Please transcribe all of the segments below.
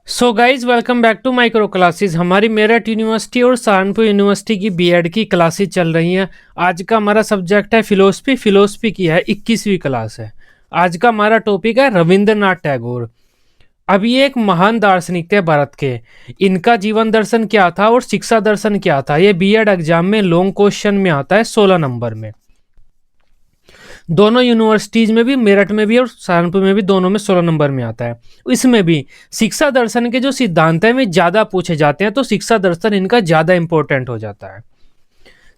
So guys welcome back to micro classes. हमारी Meerut university और Saharanpur university की बीएड की क्लासेस चल रही हैं। आज का हमारा सब्जेक्ट है फिलोसफी की है 21वीं क्लास है। आज का हमारा टॉपिक है रविंद्रनाथ टैगोर। अब ये एक महान दार्शनिक थे भारत के। इनका जीवन दर्शन क्या था और शिक्षा दर्शन क्या था, ये बीएड एग्जाम में लॉन्ग क्वेश्चन में आता है 16 नंबर में। दोनों यूनिवर्सिटीज में भी, मेरठ में भी और सहारनपुर में भी, दोनों में 16 नंबर में आता है। इसमें भी शिक्षा दर्शन के जो सिद्धांत है वे ज्यादा पूछे जाते हैं, तो शिक्षा दर्शन इनका ज्यादा इंपॉर्टेंट हो जाता है।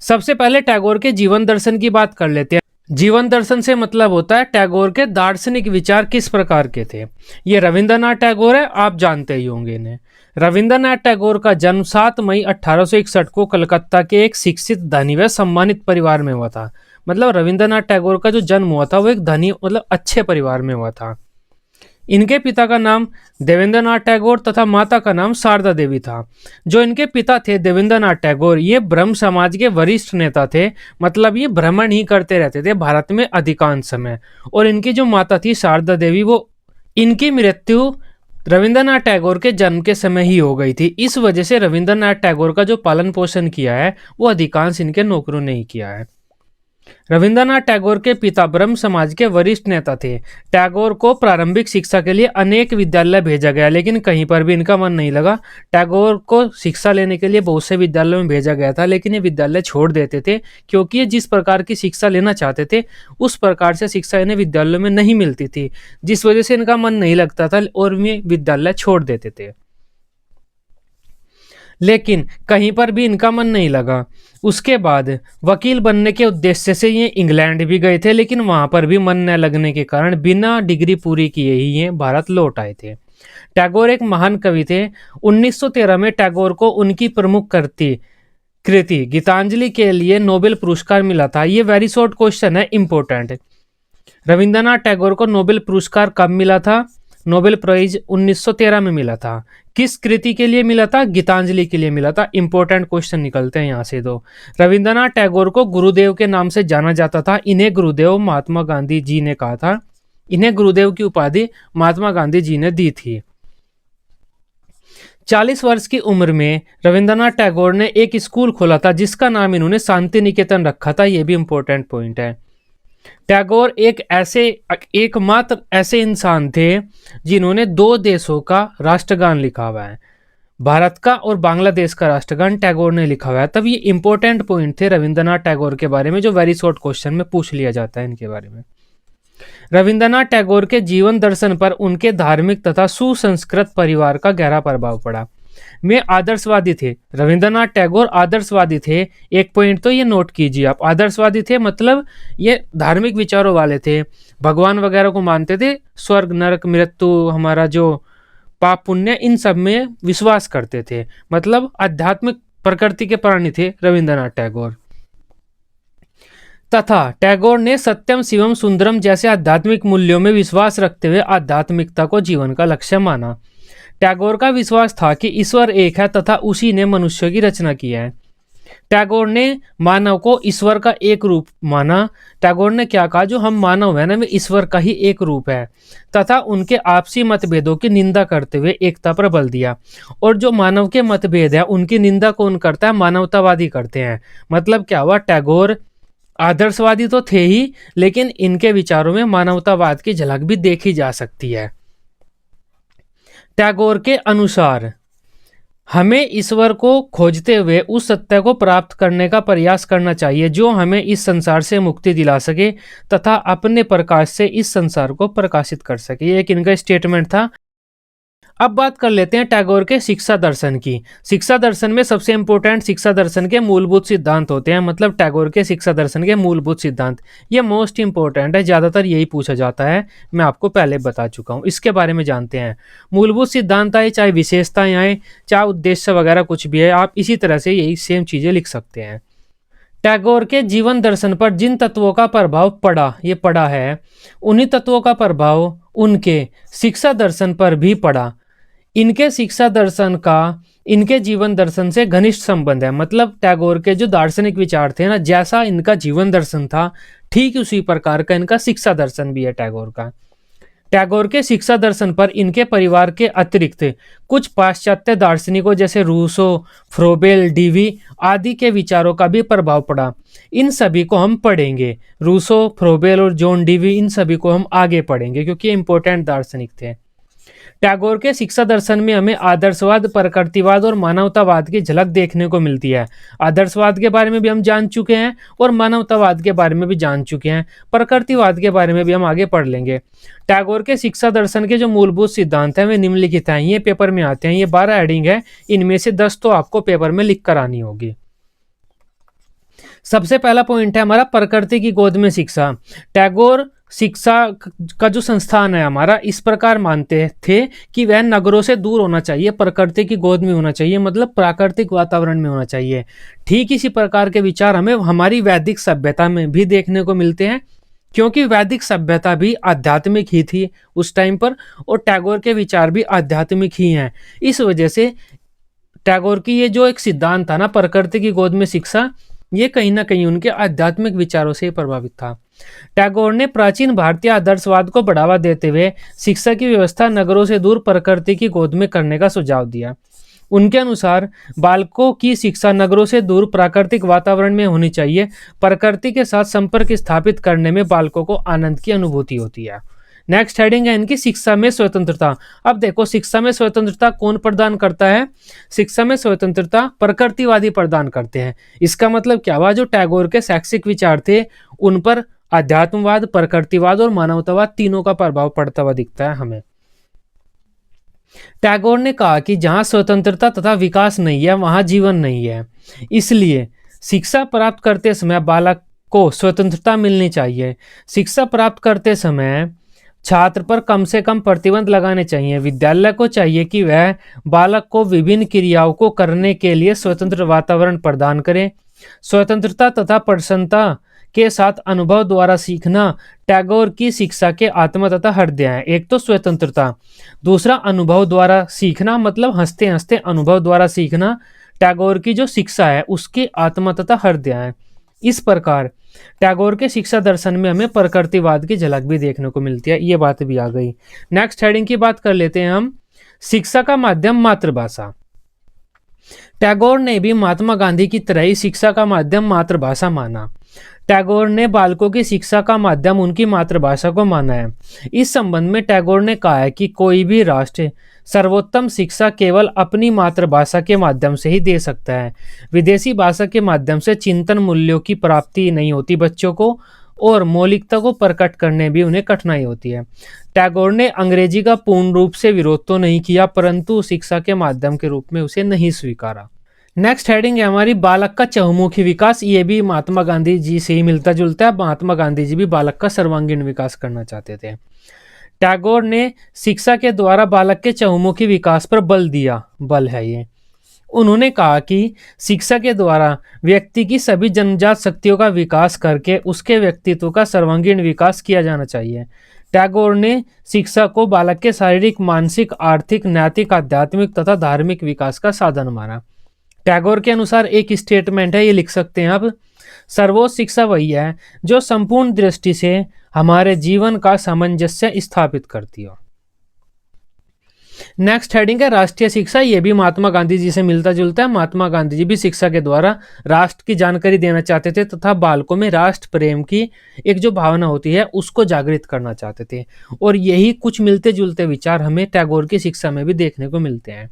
सबसे पहले टैगोर के जीवन दर्शन की बात कर लेते हैं। जीवन दर्शन से मतलब होता है टैगोर के दार्शनिक विचार किस प्रकार के थे। ये रविंद्रनाथ टैगोर है, आप जानते ही होंगे इन्हें। रविंद्रनाथ टैगोर का जन्म 7 मई 1861 को कलकत्ता के एक शिक्षित, धनी व सम्मानित परिवार में हुआ था। मतलब रविंद्रनाथ टैगोर का जो जन्म हुआ था वो एक धनी, मतलब अच्छे परिवार में हुआ था। इनके पिता का नाम देवेंद्रनाथ टैगोर तथा माता का नाम शारदा देवी था। जो इनके पिता थे देवेंद्रनाथ टैगोर, ये ब्रह्म समाज के वरिष्ठ नेता थे। मतलब ये भ्रमण ही करते रहते थे भारत में अधिकांश समय। और इनकी जो माता थी शारदा देवी, वो इनकी मृत्यु रविंद्रनाथ टैगोर के जन्म के समय ही हो गई थी। इस वजह से रविंद्रनाथ टैगोर का जो पालन पोषण किया है वो अधिकांश इनके नौकरों ने ही किया है। रविंद्रनाथ टैगोर के पिता ब्रह्म समाज के वरिष्ठ नेता थे। टैगोर को प्रारंभिक शिक्षा के लिए अनेक विद्यालय भेजा गया, लेकिन कहीं पर भी इनका मन नहीं लगा। टैगोर को शिक्षा लेने के लिए बहुत से विद्यालयों में भेजा गया था, लेकिन ये विद्यालय छोड़ देते थे, क्योंकि ये जिस प्रकार की शिक्षा लेना चाहते थे उस प्रकार से शिक्षा इन्हें विद्यालयों में नहीं मिलती थी, जिस वजह से इनका मन नहीं लगता था और ये विद्यालय छोड़ देते थे। लेकिन कहीं पर भी इनका मन नहीं लगा। उसके बाद वकील बनने के उद्देश्य से ये इंग्लैंड भी गए थे, लेकिन वहां पर भी मन न लगने के कारण बिना डिग्री पूरी किए ही ये भारत लौट आए थे। टैगोर एक महान कवि थे। 1913 में टैगोर को उनकी प्रमुख कृति गीतांजलि के लिए नोबेल पुरस्कार मिला था। ये वेरी शॉर्ट क्वेश्चन है, इंपॉर्टेंट। रविंद्रनाथ टैगोर को नोबेल पुरस्कार कब मिला था? नोबेल प्राइज 1913 में मिला था। किस कृति के लिए मिला था? गीतांजलि के लिए मिला था। इंपॉर्टेंट क्वेश्चन निकलते हैं यहाँ से दो। रविंद्रनाथ टैगोर को गुरुदेव के नाम से जाना जाता था। इन्हें गुरुदेव महात्मा गांधी जी ने कहा था। इन्हें गुरुदेव की उपाधि महात्मा गांधी जी ने दी थी। 40 वर्ष की उम्र में रविंद्रनाथ टैगोर ने एक स्कूल खोला था, जिसका नाम इन्होंने शांति निकेतन रखा था। यह भी इंपॉर्टेंट पॉइंट है। टैगोर एकमात्र ऐसे इंसान थे जिन्होंने दो देशों का राष्ट्रगान लिखा हुआ है। भारत का और बांग्लादेश का राष्ट्रगान टैगोर ने लिखा हुआ है। तब ये इंपॉर्टेंट पॉइंट थे रविंद्रनाथ टैगोर के बारे में, जो वेरी शॉर्ट क्वेश्चन में पूछ लिया जाता है इनके बारे में। रविंद्रनाथ टैगोर के जीवन दर्शन पर उनके धार्मिक तथा सुसंस्कृत परिवार का गहरा प्रभाव पड़ा। में आदर्शवादी थे। रविंद्रनाथ टैगोर आदर्शवादी थे। एक पॉइंट तो ये नोट कीजिए आप, आदर्शवादी थे मतलब ये धार्मिक विचारों वाले थे, भगवान वगैरह को मानते थे, स्वर्ग नरक मृत्यु, हमारा जो पाप पुण्य, इन सब में विश्वास करते थे। मतलब आध्यात्मिक प्रकृति के प्राणी थे रविंद्रनाथ टैगोर। तथा टैगोर ने सत्यम शिवम सुंदरम जैसे आध्यात्मिक मूल्यों में विश्वास रखते हुए आध्यात्मिकता को जीवन का लक्ष्य माना। टैगोर का विश्वास था कि ईश्वर एक है तथा उसी ने मनुष्य की रचना की है। टैगोर ने मानव को ईश्वर का एक रूप माना। टैगोर ने क्या कहा? जो हम मानव है ना, वे ईश्वर का ही एक रूप है। तथा उनके आपसी मतभेदों की निंदा करते हुए एकता पर बल दिया। और जो मानव के मतभेद है उनकी निंदा कौन करता है? मानवतावादी करते हैं। मतलब क्या हुआ? टैगोर आदर्शवादी तो थे ही, लेकिन इनके विचारों में मानवतावाद की झलक भी देखी जा सकती है। टैगोर के अनुसार हमें ईश्वर को खोजते हुए उस सत्य को प्राप्त करने का प्रयास करना चाहिए जो हमें इस संसार से मुक्ति दिला सके तथा अपने प्रकाश से इस संसार को प्रकाशित कर सके। ये एक इनका स्टेटमेंट था। अब बात कर लेते हैं टैगोर के शिक्षा दर्शन की। शिक्षा दर्शन में सबसे इंपॉर्टेंट शिक्षा दर्शन के मूलभूत सिद्धांत होते हैं। मतलब टैगोर के शिक्षा दर्शन के मूलभूत सिद्धांत, ये मोस्ट इंपॉर्टेंट है, ज्यादातर यही पूछा जाता है। मैं आपको पहले बता चुका हूँ, इसके बारे में जानते हैं। मूलभूत सिद्धांत आए, चाहे विशेषताएं आए, चाहे उद्देश्य वगैरह कुछ भी है, आप इसी तरह से यही सेम चीजें लिख सकते हैं। टैगोर के जीवन दर्शन पर जिन तत्वों का प्रभाव पड़ा है, उन्हीं तत्वों का प्रभाव उनके शिक्षा दर्शन पर भी पड़ा। इनके शिक्षा दर्शन का इनके जीवन दर्शन से घनिष्ठ संबंध है। मतलब टैगोर के जो दार्शनिक विचार थे ना, जैसा इनका जीवन दर्शन था ठीक उसी प्रकार का इनका शिक्षा दर्शन भी है टैगोर का। टैगोर के शिक्षा दर्शन पर इनके परिवार के अतिरिक्त कुछ पाश्चात्य दार्शनिकों जैसे रूसो, फ्रोबेल, डीवी आदि के विचारों का भी प्रभाव पड़ा। इन सभी को हम पढ़ेंगे। रूसो, फ्रोबेल और जॉन डीवी, इन सभी को हम आगे पढ़ेंगे क्योंकि ये इंपॉर्टेंट दार्शनिक थे। टैगोर के शिक्षा दर्शन में हमें आदर्शवाद, प्रकृतिवाद और मानवतावाद की झलक देखने को मिलती है। आदर्शवाद के बारे में भी हम जान चुके हैं और मानवतावाद के बारे में भी जान चुके हैं। प्रकृतिवाद के बारे में भी हम आगे पढ़ लेंगे। टैगोर के शिक्षा दर्शन के जो मूलभूत सिद्धांत हैं वे निम्नलिखित हैं। ये पेपर में आते हैं। ये 12 हेडिंग है, इनमें से 10 तो आपको पेपर में लिख कर आनी होगी। सबसे पहला पॉइंट है हमारा प्रकृति की गोद में शिक्षा। टैगोर शिक्षा का जो संस्थान है हमारा इस प्रकार मानते थे कि वह नगरों से दूर होना चाहिए, प्रकृति की गोद में होना चाहिए, मतलब प्राकृतिक वातावरण में होना चाहिए। ठीक इसी प्रकार के विचार हमें हमारी वैदिक सभ्यता में भी देखने को मिलते हैं, क्योंकि वैदिक सभ्यता भी आध्यात्मिक ही थी उस टाइम पर, और टैगोर के विचार भी आध्यात्मिक ही हैं। इस वजह से टैगोर की ये जो एक सिद्धांत था ना, प्रकृति की गोद में शिक्षा, ये कहीं ना कहीं उनके आध्यात्मिक विचारों से प्रभावित था। टैगोर ने प्राचीन भारतीय आदर्शवाद को बढ़ावा देते हुए शिक्षा की व्यवस्था नगरों से दूर प्रकृति की गोद में करने का सुझाव दिया। उनके अनुसार बालकों की शिक्षा नगरों से दूर प्राकृतिक वातावरण में होनी चाहिए। प्रकृति के साथ संपर्क स्थापित करने में बालकों को आनंद की अनुभूति होती है। नेक्स्ट हेडिंग है इनकी शिक्षा में स्वतंत्रता। अब देखो, शिक्षा में स्वतंत्रता कौन प्रदान करता है? शिक्षा में स्वतंत्रता प्रकृतिवादी प्रदान करते हैं। इसका मतलब क्या हुआ? जो टैगोर के शैक्षिक विचार थे उन पर अध्यात्मवाद, प्रकृतिवाद और मानवतावाद तीनों का प्रभाव पड़ता हुआ दिखता है हमें। टैगोर ने कहा कि जहां स्वतंत्रता तथा विकास नहीं है वहां जीवन नहीं है। इसलिए शिक्षा प्राप्त करते समय बालक को स्वतंत्रता मिलनी चाहिए। शिक्षा प्राप्त करते समय छात्र पर कम से कम प्रतिबंध लगाने चाहिए। विद्यालय को चाहिए कि वह बालक को विभिन्न क्रियाओं को करने के लिए स्वतंत्र वातावरण प्रदान करे। स्वतंत्रता तथा प्रसन्नता के साथ अनुभव द्वारा सीखना टैगोर की शिक्षा के आत्मा तथा हृदय है। एक तो स्वतंत्रता, दूसरा अनुभव द्वारा सीखना, मतलब हंसते हंसते अनुभव द्वारा सीखना टैगोर की जो शिक्षा है उसके आत्मा तथा हृदय है। इस प्रकार टैगोर के शिक्षा दर्शन में हमें प्रकृतिवाद की झलक भी देखने को मिलती है। ये बात भी आ गई। नेक्स्ट हेडिंग की बात कर लेते हैं हम, शिक्षा का माध्यम मातृभाषा। टैगोर ने भी महात्मा गांधी की तरह ही शिक्षा का माध्यम मातृभाषा माना। टैगोर ने बालकों की शिक्षा का माध्यम उनकी मातृभाषा को माना है। इस संबंध में टैगोर ने कहा है कि कोई भी राष्ट्र सर्वोत्तम शिक्षा केवल अपनी मातृभाषा के माध्यम से ही दे सकता है। विदेशी भाषा के माध्यम से चिंतन मूल्यों की प्राप्ति नहीं होती बच्चों को, और मौलिकता को प्रकट करने भी उन्हें कठिनाई होती है। टैगोर ने अंग्रेजी का पूर्ण रूप से विरोध तो नहीं किया, परंतु शिक्षा के माध्यम के रूप में उसे नहीं स्वीकारा। नेक्स्ट हेडिंग है हमारी, बालक का चहुमुखी विकास। ये भी महात्मा गांधी जी से ही मिलता जुलता है। महात्मा गांधी जी भी बालक का सर्वांगीण विकास करना चाहते थे। टैगोर ने शिक्षा के द्वारा बालक के चहुमुखी विकास पर बल दिया, बल है ये। उन्होंने कहा कि शिक्षा के द्वारा व्यक्ति की सभी जन्मजात शक्तियों का विकास करके उसके व्यक्तित्व का सर्वांगीण विकास किया जाना चाहिए। टैगोर ने शिक्षा को बालक के शारीरिक, मानसिक, आर्थिक, नैतिक, आध्यात्मिक तथा धार्मिक विकास का साधन माना। टैगोर के अनुसार एक स्टेटमेंट है, ये लिख सकते हैं आप, सर्वोच्च शिक्षा वही है जो संपूर्ण दृष्टि से हमारे जीवन का सामंजस्य स्थापित करती हो। नेक्स्ट हेडिंग है राष्ट्रीय शिक्षा। ये भी महात्मा गांधी जी से मिलता जुलता है। महात्मा गांधी जी भी शिक्षा के द्वारा राष्ट्र की जानकारी देना चाहते थे तथा बालकों में राष्ट्र प्रेम की एक जो भावना होती है उसको जागृत करना चाहते थे, और यही कुछ मिलते जुलते विचार हमें टैगोर की शिक्षा में भी देखने को मिलते हैं।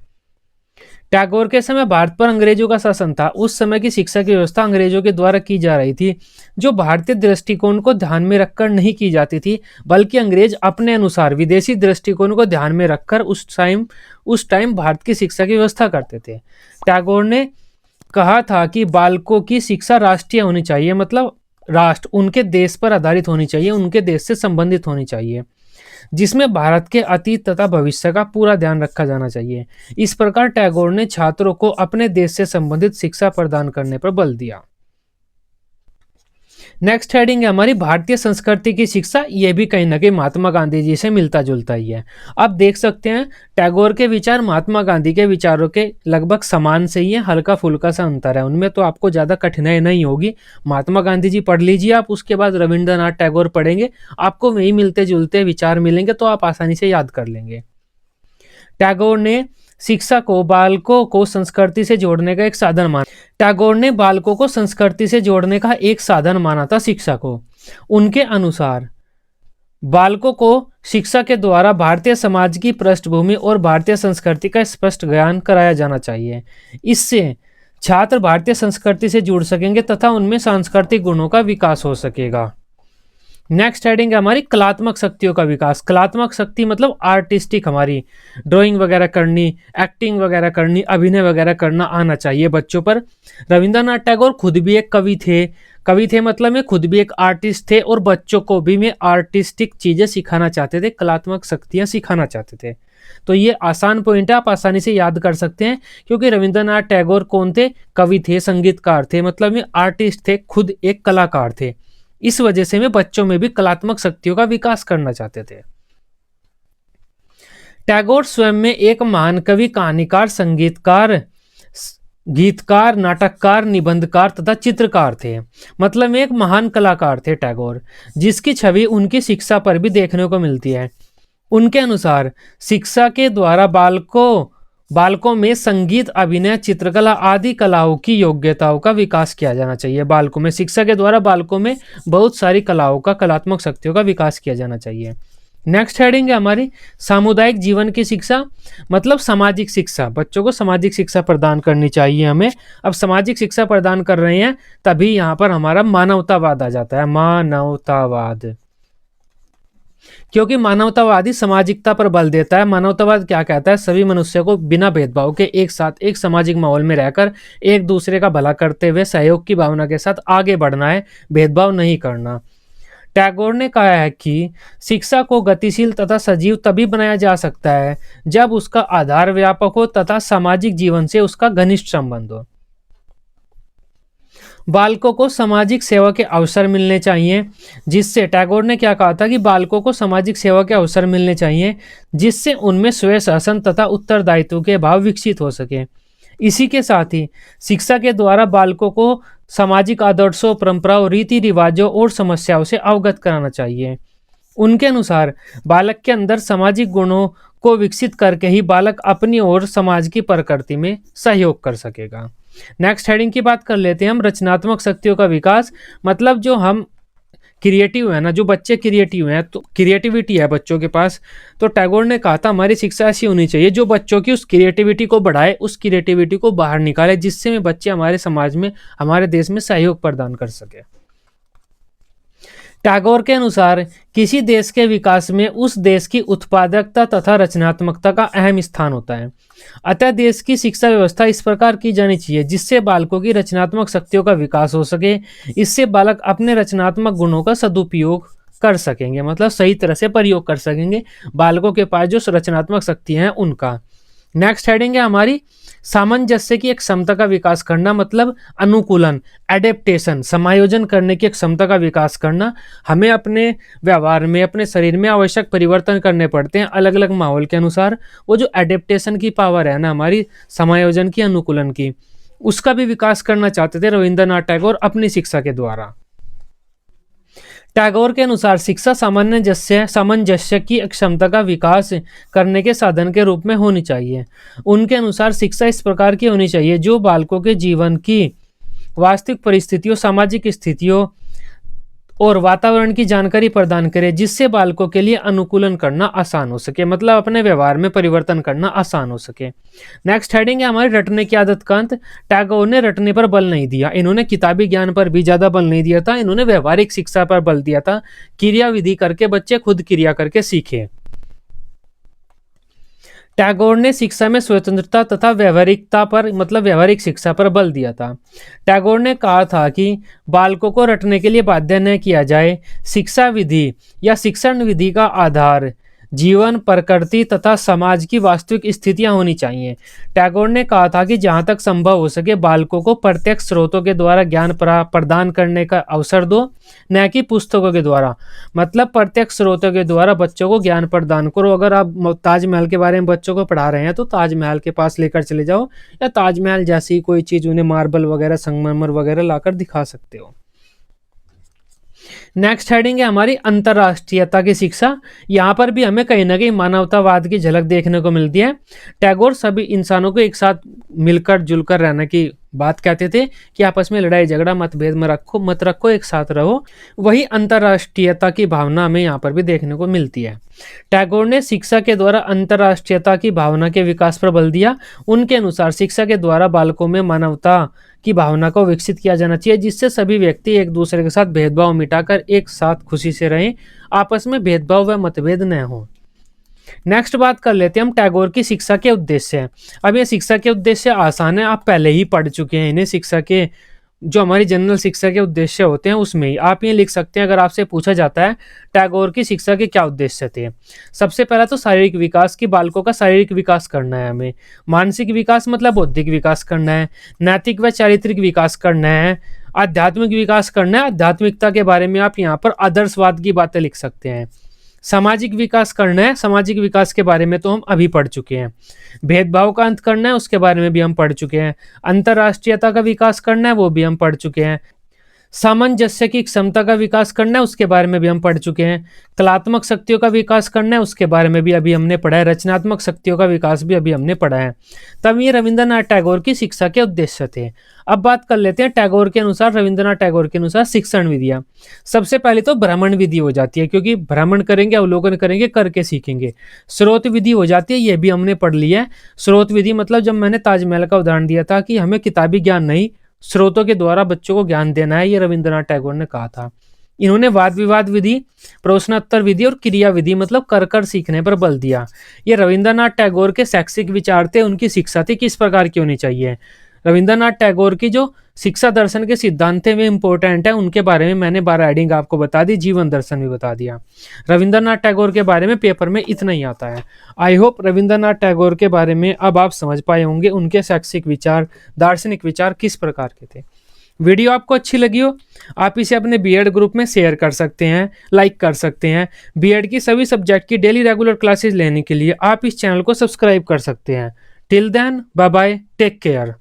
टैगोर के समय भारत पर अंग्रेजों का शासन था। उस समय की शिक्षा की व्यवस्था अंग्रेजों के द्वारा की जा रही थी, जो भारतीय दृष्टिकोण को ध्यान में रखकर नहीं की जाती थी, बल्कि अंग्रेज अपने अनुसार विदेशी दृष्टिकोण को ध्यान में रखकर उस टाइम भारत की शिक्षा की व्यवस्था करते थे। टैगोर ने कहा था कि बालकों की शिक्षा राष्ट्रीय होनी चाहिए, मतलब राष्ट्र उनके देश पर आधारित होनी चाहिए, उनके देश से संबंधित होनी चाहिए, जिसमें भारत के अतीत तथा भविष्य का पूरा ध्यान रखा जाना चाहिए। इस प्रकार टैगोर ने छात्रों को अपने देश से संबंधित शिक्षा प्रदान करने पर बल दिया। नेक्स्ट हेडिंग है हमारी भारतीय संस्कृति की शिक्षा। ये भी कहीं ना कहीं महात्मा गांधी जी से मिलता जुलता ही है। आप देख सकते हैं टैगोर के विचार महात्मा गांधी के विचारों के लगभग समान से ही है, हल्का फुल्का सा अंतर है उनमें, तो आपको ज़्यादा कठिनाई नहीं होगी। महात्मा गांधी जी पढ़ लीजिए आप, उसके बाद रविंद्रनाथ टैगोर पढ़ेंगे, आपको वही मिलते जुलते विचार मिलेंगे, तो आप आसानी से याद कर लेंगे। टैगोर ने शिक्षा को बालकों को संस्कृति से जोड़ने का एक साधन माना। टैगोर ने बालकों को संस्कृति से जोड़ने का एक साधन माना था शिक्षा को। उनके अनुसार बालकों को शिक्षा के द्वारा भारतीय समाज की पृष्ठभूमि और भारतीय संस्कृति का स्पष्ट ज्ञान कराया जाना चाहिए। इससे छात्र भारतीय संस्कृति से जुड़ सकेंगे तथा उनमें सांस्कृतिक गुणों का विकास हो सकेगा। नेक्स्ट हेडिंग है हमारी कलात्मक शक्तियों का विकास। कलात्मक शक्ति मतलब आर्टिस्टिक, हमारी ड्राइंग वगैरह करनी, एक्टिंग वगैरह करनी, अभिनय वगैरह करना आना चाहिए बच्चों पर। रविंद्रनाथ टैगोर खुद भी एक कवि थे मतलब में खुद भी एक आर्टिस्ट थे, और बच्चों को भी में आर्टिस्टिक चीजें सिखाना चाहते थे, कलात्मक शक्तियां सिखाना चाहते थे। तो ये आसान पॉइंट है, आप आसानी से याद कर सकते हैं, क्योंकि रविंद्रनाथ टैगोर कौन थे? कवि थे, संगीतकार थे, मतलब में आर्टिस्ट थे, खुद एक कलाकार थे। इस वजह से वे बच्चों में भी कलात्मक शक्तियों का विकास करना चाहते थे। टैगोर स्वयं में एक महान कवि, कहानीकार, संगीतकार, गीतकार, नाटककार, निबंधकार तथा चित्रकार थे। मतलब में एक महान कलाकार थे टैगोर, जिसकी छवि उनकी शिक्षा पर भी देखने को मिलती है। उनके अनुसार शिक्षा के द्वारा बालकों में संगीत, अभिनय, चित्रकला आदि कलाओं की योग्यताओं का विकास किया जाना चाहिए। बालकों में शिक्षा के द्वारा बालकों में बहुत सारी कलाओं का, कलात्मक शक्तियों का विकास किया जाना चाहिए। नेक्स्ट हेडिंग है हमारी सामुदायिक जीवन की शिक्षा, मतलब सामाजिक शिक्षा। बच्चों को सामाजिक शिक्षा प्रदान करनी चाहिए हमें। अब सामाजिक शिक्षा प्रदान कर रहे हैं तभी यहाँ पर हमारा मानवतावाद आ जाता है, मानवतावाद, क्योंकि मानवतावादी सामाजिकता पर बल देता है। मानवतावाद क्या कहता है? सभी मनुष्यों को बिना भेदभाव के एक साथ एक सामाजिक माहौल में रहकर एक दूसरे का भला करते हुए सहयोग की भावना के साथ आगे बढ़ना है, भेदभाव नहीं करना। टैगोर ने कहा है कि शिक्षा को गतिशील तथा सजीव तभी बनाया जा सकता है जब उसका आधार व्यापक हो तथा सामाजिक जीवन से उसका घनिष्ठ संबंध हो। बालकों को सामाजिक सेवा के अवसर मिलने चाहिए, जिससे टैगोर ने क्या कहा था कि बालकों को सामाजिक सेवा के अवसर मिलने चाहिए जिससे उनमें स्वयं शासन तथा उत्तरदायित्व के भाव विकसित हो सके। इसी के साथ ही शिक्षा के द्वारा बालकों को सामाजिक आदर्शों, परंपराओं, रीति रिवाजों और समस्याओं से अवगत कराना चाहिए। उनके अनुसार बालक के अंदर सामाजिक गुणों को विकसित करके ही बालक अपनी और समाज की प्रकृति में सहयोग कर सकेगा। नेक्स्ट हेडिंग की बात कर लेते हैं हम, रचनात्मक शक्तियों का विकास। मतलब जो हम क्रिएटिव है ना, जो बच्चे क्रिएटिव हैं, तो क्रिएटिविटी है बच्चों के पास, तो टैगोर ने कहा था हमारी शिक्षा ऐसी होनी चाहिए जो बच्चों की उस क्रिएटिविटी को बढ़ाए, उस क्रिएटिविटी को बाहर निकाले, जिससे में बच्चे हमारे समाज में, हमारे देश में सहयोग प्रदान कर सके। टैगोर के अनुसार किसी देश के विकास में उस देश की उत्पादकता तथा रचनात्मकता का अहम स्थान होता है। अतः देश की शिक्षा व्यवस्था इस प्रकार की जानी चाहिए जिससे बालकों की रचनात्मक शक्तियों का विकास हो सके। इससे बालक अपने रचनात्मक गुणों का सदुपयोग कर सकेंगे, मतलब सही तरह से प्रयोग कर सकेंगे बालकों के पास जो रचनात्मक शक्तियां हैं उनका। नेक्स्ट हेडिंग है हमारी सामंजस्य की एक क्षमता का विकास करना, मतलब अनुकूलन, एडेप्टेशन, समायोजन करने की एक क्षमता का विकास करना। हमें अपने व्यवहार में, अपने शरीर में आवश्यक परिवर्तन करने पड़ते हैं अलग अलग माहौल के अनुसार। वो जो एडेप्टेशन की पावर है ना हमारी, समायोजन की, अनुकूलन की, उसका भी विकास करना चाहते थे रविंद्रनाथ टैगोर अपनी शिक्षा के द्वारा। टैगोर के अनुसार शिक्षा सामंजस्य की क्षमता का विकास करने के साधन के रूप में होनी चाहिए। उनके अनुसार शिक्षा इस प्रकार की होनी चाहिए जो बालकों के जीवन की वास्तविक परिस्थितियों, सामाजिक स्थितियों और वातावरण की जानकारी प्रदान करे, जिससे बालकों के लिए अनुकूलन करना आसान हो सके, मतलब अपने व्यवहार में परिवर्तन करना आसान हो सके। नेक्स्ट हेडिंग है हमारी रटने की आदत का अंत। टैगोर ने रटने पर बल नहीं दिया, इन्होंने किताबी ज्ञान पर भी ज्यादा बल नहीं दिया था, इन्होंने व्यवहारिक शिक्षा पर बल दिया था। क्रिया विधि करके बच्चे खुद क्रिया करके सीखे। टैगोर ने शिक्षा में स्वतंत्रता तथा व्यवहारिकता पर, मतलब व्यवहारिक शिक्षा पर बल दिया था। टैगोर ने कहा था कि बालकों को रटने के लिए बाध्य न किया जाए। शिक्षा विधि या शिक्षण विधि का आधार जीवन, प्रकृति तथा समाज की वास्तविक स्थितियां होनी चाहिए। टैगोर ने कहा था कि जहां तक संभव हो सके बालकों को प्रत्यक्ष स्रोतों के द्वारा ज्ञान प्रदान करने का अवसर दो, न कि पुस्तकों के द्वारा। मतलब प्रत्यक्ष स्रोतों के द्वारा बच्चों को ज्ञान प्रदान करो। अगर आप ताजमहल के बारे में बच्चों को पढ़ा रहे हैं तो ताजमहल के पास लेकर चले जाओ, या ताजमहल जैसी कोई चीज उन्हें मार्बल वगैरह, संगमरमर वगैरह लाकर दिखा सकते हो। नेक्स्ट हेडिंग है हमारी अंतर्राष्ट्रीयता की शिक्षा। यहाँ पर भी हमें कहीं ना कहीं मानवतावाद की झलक देखने को मिलती है। टैगोर सभी इंसानों को एक साथ मिलकर जुलकर रहने की बात कहते थे कि आपस में लड़ाई झगड़ा मतभेद में मत रखो, एक साथ रहो। वही अंतर्राष्ट्रीयता की भावना हमें यहाँ पर भी देखने को मिलती है। टैगोर ने शिक्षा के द्वारा अंतर्राष्ट्रीयता की भावना के विकास पर बल दिया। उनके अनुसार शिक्षा के द्वारा बालकों में मानवता की भावना को विकसित किया जाना चाहिए, जिससे सभी व्यक्ति एक दूसरे के साथ भेदभाव मिटाकर एक साथ खुशी से रहें, आपस में भेदभाव व मतभेद न हो। नेक्स्ट बात कर लेते हैं हम टैगोर की शिक्षा के उद्देश्य। अब ये शिक्षा के उद्देश्य आसान है, आप पहले ही पढ़ चुके हैं इन्हें। शिक्षा के जो हमारी जनरल शिक्षा के उद्देश्य होते हैं उसमें ही आप ये लिख सकते हैं। अगर आपसे पूछा जाता है टैगोर की शिक्षा के क्या उद्देश्य थे, सबसे पहला तो शारीरिक विकास, की बालकों का शारीरिक विकास करना है हमें। मानसिक विकास मतलब बौद्धिक विकास करना है। नैतिक व चारित्रिक विकास करना है। आध्यात्मिक विकास करना है। आध्यात्मिकता के बारे में आप यहाँ पर आदर्शवाद की बातें लिख सकते हैं। सामाजिक विकास करना है। सामाजिक विकास के बारे में तो हम अभी पढ़ चुके हैं। भेदभाव का अंत करना है, उसके बारे में भी हम पढ़ चुके हैं। अंतर्राष्ट्रीयता का विकास करना है, वो भी हम पढ़ चुके हैं। सामंजस्य की क्षमता का विकास करना है, उसके बारे में भी हम पढ़ चुके हैं। कलात्मक शक्तियों का विकास करना है, उसके बारे में भी अभी हमने पढ़ा है। रचनात्मक शक्तियों का विकास भी अभी हमने पढ़ा है। तब ये रविंद्रनाथ टैगोर की शिक्षा के उद्देश्य थे। अब बात कर लेते हैं टैगोर के अनुसार, रविंद्रनाथ टैगोर के अनुसार शिक्षण विधियां। सबसे पहले तो भ्रमण विधि हो जाती है, क्योंकि भ्रमण करेंगे, अवलोकन करेंगे, करके सीखेंगे। स्रोत विधि हो जाती है, ये भी हमने पढ़ लिया है। स्रोत विधि मतलब जब मैंने ताजमहल का उदाहरण दिया था कि हमें किताबी ज्ञान नहीं, स्रोतों के द्वारा बच्चों को ज्ञान देना है, ये रविंद्रनाथ टैगोर ने कहा था। इन्होंने वाद विवाद विधि, प्रश्नोत्तर विधि और क्रिया विधि मतलब कर कर सीखने पर बल दिया। ये रविंद्रनाथ टैगोर के शैक्षिक विचार थे, उनकी शिक्षा थी किस प्रकार की होनी चाहिए। रविंद्रनाथ टैगोर की जो शिक्षा दर्शन के सिद्धांत थे वे इंपॉर्टेंट है, उनके बारे में मैंने 12 हेडिंग आपको बता दी, जीवन दर्शन भी बता दिया। रविंद्रनाथ टैगोर के बारे में पेपर में इतना ही आता है। आई होप रविंद्रनाथ टैगोर के बारे में अब आप समझ पाए होंगे, उनके शैक्षिक विचार, दार्शनिक विचार किस प्रकार के थे। वीडियो आपको अच्छी लगी हो, आप इसे अपने बीएड ग्रुप में शेयर कर सकते हैं, लाइक कर सकते हैं। बीएड की सभी सब्जेक्ट की डेली रेगुलर क्लासेस लेने के लिए आप इस चैनल को सब्सक्राइब कर सकते हैं। Till then, bye bye, take care.